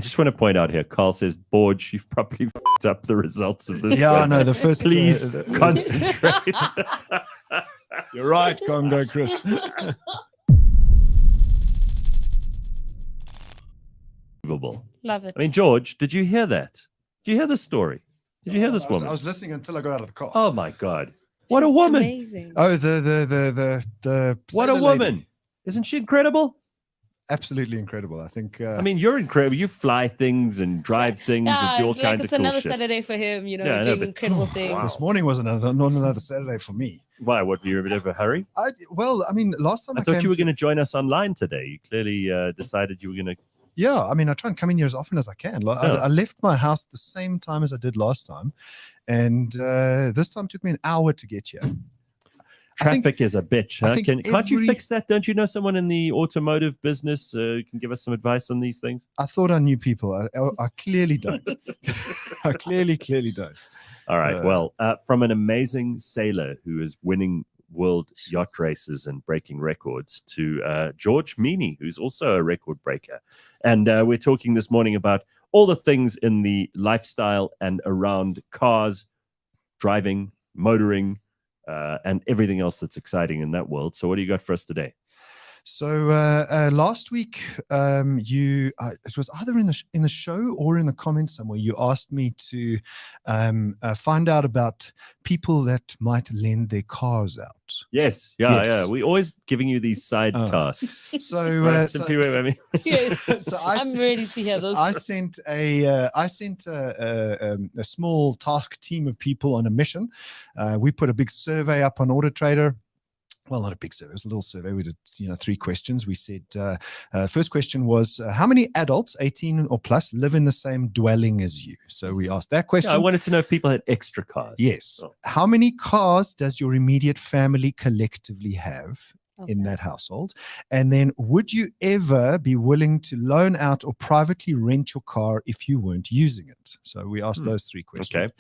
just want to point out here, Carl says, Borge, you've probably f***ed up the results of this. Yeah, no, the first... Please concentrate. You're right, Congo, Chris. Love it. I mean, George, did you hear that? Did you hear this story? Did you hear this woman? I was listening until I got out of the car. Oh my God. What a She's woman. Amazing. Oh, the What a sailor woman. lady. Isn't she incredible? Absolutely incredible. I think. I mean, you're incredible. You fly things and drive things and do all kinds of it's cool another shit. Saturday for him, you know, Yeah, I know, doing but- incredible things. This morning was not another Saturday for me. Why? What, were you in a bit of a hurry? Well, I mean, last time I thought you were going to join us online today. You clearly decided you were going to. Yeah, I mean, I try and come in here as often as I can. I left my house the same time as I did last time, and this time took me an hour to get here. Traffic is a bitch, huh? Can't you every- fix that? Don't you know someone in the automotive business who can give us some advice on these things? I thought I knew people. I clearly don't. I clearly don't. All right. Well, from an amazing sailor who is winning world yacht races and breaking records to George Mienie, who's also a record breaker. And we're talking this morning about all the things in the lifestyle and around cars, driving, motoring, and everything else that's exciting in that world. So what do you got for us today? So last week, it was either in the show or in the comments somewhere. You asked me to find out about people that might lend their cars out. Yes, yeah. We're always giving you these side tasks. So, Right, so Yes. so I'm ready to hear this. I sent a small task team of people on a mission. We put a big survey up on AutoTrader. Well, not a big survey. It was a little survey. We did, 3 questions. We said, first question was, how many adults, 18 or plus, live in the same dwelling as you? So we asked that question. Yeah, I wanted to know if people had extra cars. Yes. Oh. How many cars does your immediate family collectively have in that household? And then, would you ever be willing to loan out or privately rent your car if you weren't using it? So we asked those 3 questions. Okay.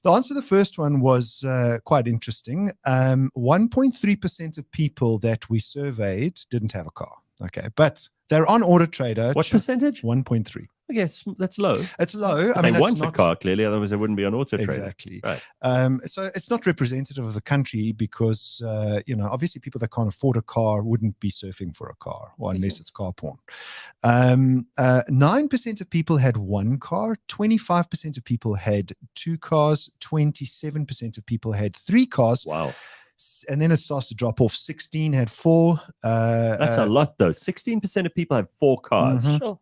The answer to the first one was quite interesting. 1.3% of people that we surveyed didn't have a car. Okay, but they're on AutoTrader. What percentage? 1.3. Yes, that's low. It's low. I mean, they want a car, clearly, otherwise they wouldn't be on AutoTrader. Exactly. Right. So it's not representative of the country because, obviously people that can't afford a car wouldn't be surfing for a car, or unless it's car porn. 9% of people had 1 car, 25% of people had 2 cars, 27% of people had 3 cars. Wow. And then it starts to drop off. 16 had 4. That's a lot, though. 16% of people have 4 cars. Sure.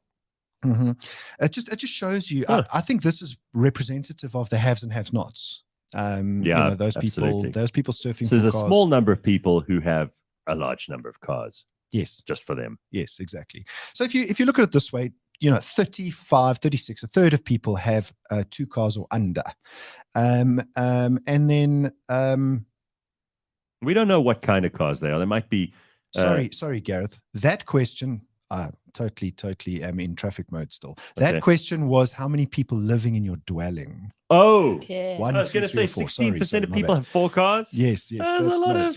Mm-hmm. It just shows you. I think this is representative of the haves and have-nots. Those absolutely. people surfing. So there's for a cars. small number of people who have a large number of cars. Yes, just for them. Yes, exactly. So if you look at it this way, 35, 36, a third of people have 2 cars or under, and then we don't know what kind of cars they are. They might be. Sorry, Gareth. That question. Totally am in traffic mode still. That question was how many people living in your dwelling? Oh, okay. I was going to say 16% of people have 4 cars. Yes. There's a lot of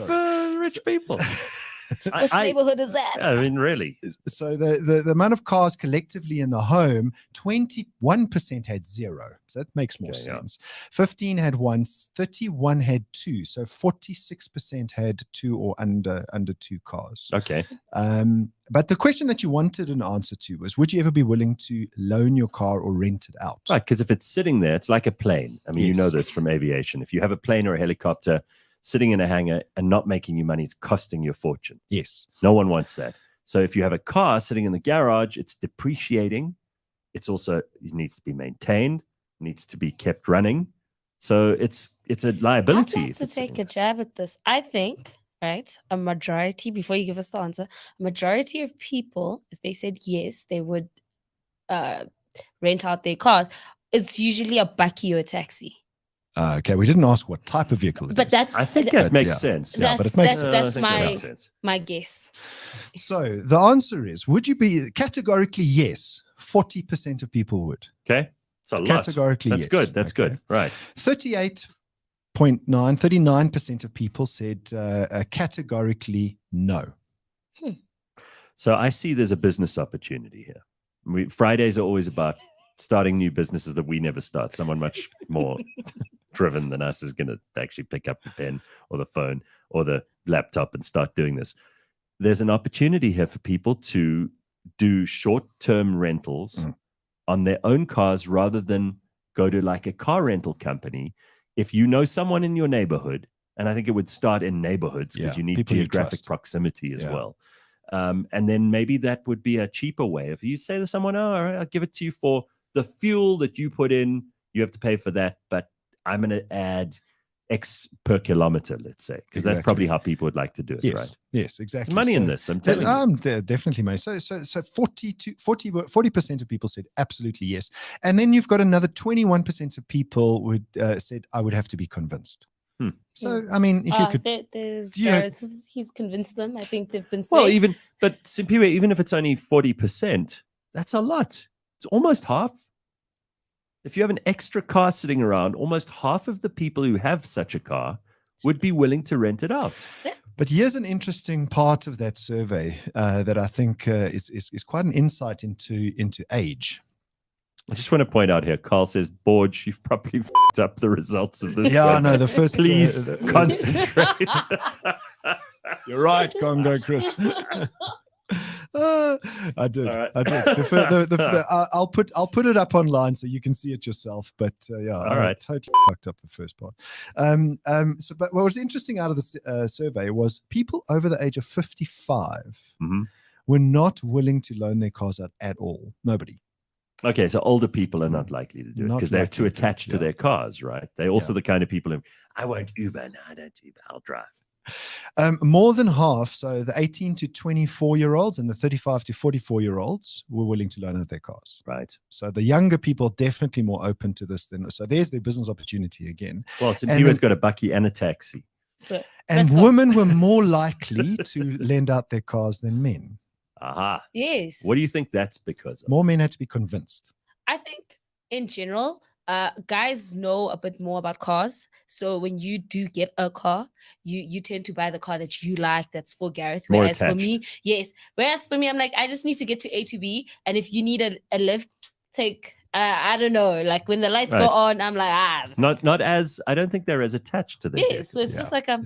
rich people. Which neighborhood is that? I mean, really. So the amount of cars collectively in the home, 21% had 0. So that makes more sense. 15 had 1, 31 had 2. So 46% had 2 or under 2 cars. Okay. But the question that you wanted an answer to was, would you ever be willing to loan your car or rent it out? Right, because if it's sitting there, it's like a plane. I mean, you know this from aviation. If you have a plane or a helicopter sitting in a hangar and not making you money, it's costing you a fortune. Yes. No one wants that. So if you have a car sitting in the garage, it's depreciating. It needs to be maintained, needs to be kept running. So it's a liability. I'd like to take a jab at this. I think, right, a majority, before you give us the answer, a majority of people, if they said yes, they would rent out their cars. It's usually a bakkie or a taxi. Okay, we didn't ask what type of vehicle it is. I think that makes sense. Yeah, but it makes sense. That's my guess. So the answer is, would you be categorically yes? 40% of people would. Okay, it's a lot. Categorically That's yes. good. That's good. Right. 39% of people said categorically no. So I see there's a business opportunity here. Fridays are always about starting new businesses that we never start. Someone much more driven than us is going to actually pick up the pen or the phone or the laptop and start doing this. There's an opportunity here for people to do short-term rentals on their own cars rather than go to like a car rental company. If you know someone in your neighborhood, and I think it would start in neighborhoods because you need geographic proximity as well. And then maybe that would be a cheaper way. If you say to someone, oh, all right, I'll give it to you for the fuel that you put in, you have to pay for that, but I'm going to add X per kilometer, let's say, because that's probably how people would like to do it, right? Yes, exactly. There's money in this, I'm telling you. There definitely money. So 40% of people said absolutely yes. And then you've got another 21% of people would said, I would have to be convinced. So, I mean, if you could... There's Garreth, he's convinced them. I think they've been swayed. Well, even if it's only 40%, that's a lot. It's almost half. If you have an extra car sitting around, almost half of the people who have such a car would be willing to rent it out. But here's an interesting part of that survey that I think is quite an insight into age. I just want to point out here, Carl says, Borge, you've probably f***ed up the results of this. Yeah, no, the first... Please concentrate. You're right, Congo Chris. I did. Right. I did. I'll put it up online so you can see it yourself. But I totally fucked up the first part. But what was interesting out of the survey was people over the age of 55 were not willing to loan their cars out at all. Nobody. Okay, so older people are not likely to do it because they're too attached to their cars, right? They're also the kind of people who, I won't Uber. No, I don't Uber. I'll drive. More than half, so the 18 to 24-year-olds and the 35 to 44-year-olds were willing to loan out their cars. Right. So the younger people are definitely more open to this than... So there's their business opportunity again. Well, Simpiwe's got a bakkie and a taxi. So, and women were more likely to lend out their cars than men. Aha. Yes. What do you think that's because of? More men had to be convinced. I think in general, guys know a bit more about cars. So when you do get a car, you tend to buy the car that you like, that's for Garreth. Whereas for me, I'm like, I just need to get to A to B. And if you need a lift, take... I don't know, like when the lights go on, I'm like, not as, I don't think they're as attached to them. Yes, so it's just like I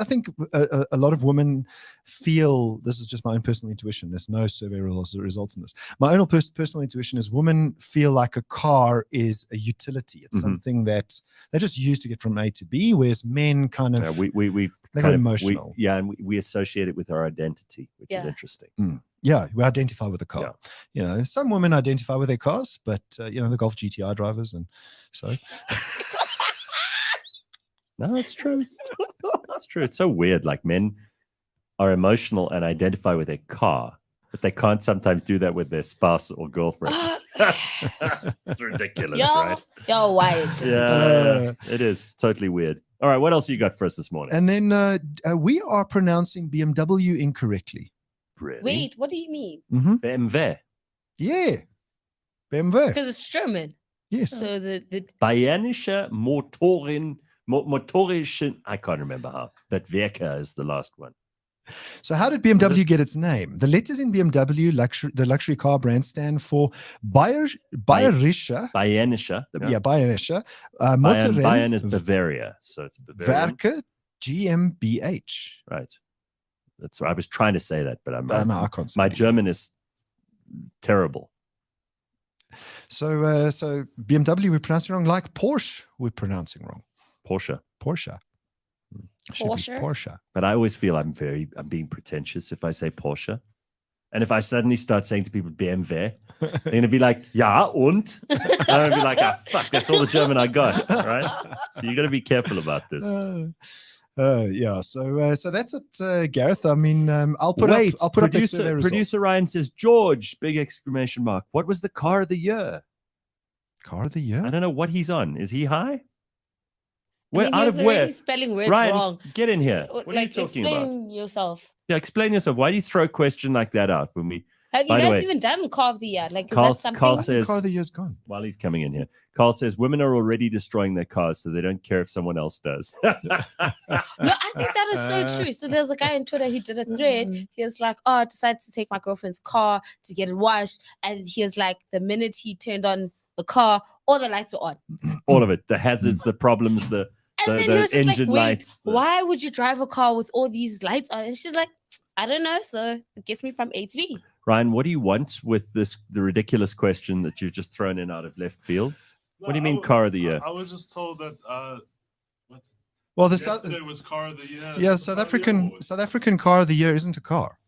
think a lot of women feel, this is just my own personal intuition, there's no survey results in this. My own personal intuition is women feel like a car is a utility. It's something that they just use to get from A to B, whereas men kind of, they're kind of emotional. And we associate it with our identity, which is interesting. Yeah, we identify with the car. Yeah. You know, some women identify with their cars, but the Golf GTI drivers, and so. No, it's true. It's true. It's so weird. Like men are emotional and identify with their car, but they can't sometimes do that with their spouse or girlfriend. It's ridiculous, right? You're wild. Yeah, it is totally weird. All right, what else you got for us this morning? And then we are pronouncing BMW incorrectly. Really? Wait, what do you mean? BMW. Yeah, BMW. Because it's German. Yes. So the Bayerische motorischen, I can't remember how, but Werker is the last one. So how did BMW get its name? The letters in BMW, the luxury car brand, stand for Bayerische. Bayerische. Yeah, Bayerische. Bayern is Bavaria, so it's Bavarian. Werke GmbH. Right. That's what I was trying to say that, but I can't. My German is terrible. So BMW we're pronouncing wrong, like Porsche we're pronouncing wrong. Porsche. Porsche. But I always feel I'm being pretentious if I say Porsche. And if I suddenly start saying to people BMW, they're going to be like, ja, und? And I'm going to be like, fuck, that's all the German I got, right? So you got to be careful about this. So that's it, Garreth. I mean, I'll put up producer Ryan says, George, big exclamation mark. What was the car of the year? Car of the year? I don't know what he's on. Is he high? Out of where? Spelling words Ryan, wrong. Get in here. What are you talking about? Explain yourself. Yeah, explain yourself. Why do you throw a question like that out when we Have you By the guys way, even done Car of the Year? Like, is Carl- that something? Carl I think says- car of the year's gone. while he's coming in here, Carl says women are already destroying their cars, so they don't care if someone else does. No, I think that is so true. So there's a guy on Twitter, he did a thread. He was like, oh, I decided to take my girlfriend's car to get it washed. And he was like, the minute he turned on the car, all the lights were on. All of it, the hazards, the problems, the And then he the was just like, engine wait, lights. why would you drive a car with all these lights on? And she's like, I don't know. So it gets me from A to B. Ryan, what do you want with the ridiculous question that you've just thrown in out of left field? What do you mean car of the year? I was just told that Well, the yesterday was car of the year. yeah, The South car of the year African award. South African car of the year isn't a car.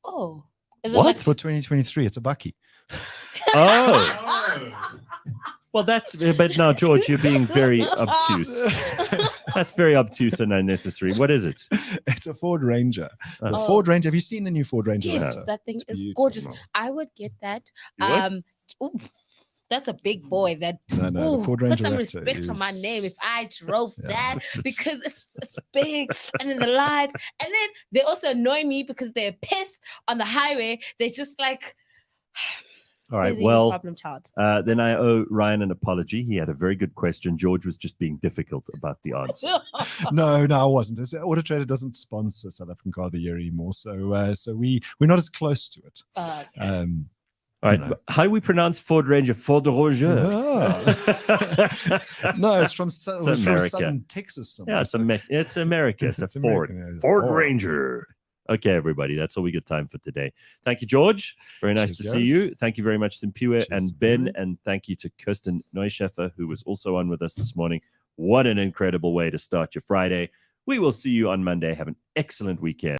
Oh. Is What? it like For 2023, it's a bucky. Oh, Oh. well, that's, but now, George, you're being very obtuse. That's very obtuse and unnecessary. What is it? It's a Ford Ranger. The Oh. Ford Ranger. Have you seen the new Ford Ranger? Yes, Raptor? that thing It's is beautiful. gorgeous. I would get that. You would? Ooh, that's a big boy. That No, the ooh, Ford put Ranger some Raptor respect on my is- name if I drove Yeah. that, because it's big, and then the lights, and then they also annoy me because they're pissed on the highway. They're just like, All right, they're the well, problem child. then I owe Ryan an apology. He had a very good question. George was just being difficult about the answer. No, I wasn't. AutoTrader doesn't sponsor South African Car of the Year anymore, so we're not as close to it. Okay. All right, You know. how do we pronounce Ford Ranger? Ford Ranger. No, it's from, America. southern Texas somewhere. Yeah, it's America. It's a It's Ford. American, yeah, it's Ford Ford. Ranger. Okay, everybody. That's all we got time for today. Thank you, George. Very nice Cheers, to Gareth. see you. Thank you very much, Simpiwe Cheers, and Ben. Simpiwe. And thank you to Kirsten Neuscheffer, who was also on with us this morning. What an incredible way to start your Friday. We will see you on Monday. Have an excellent weekend.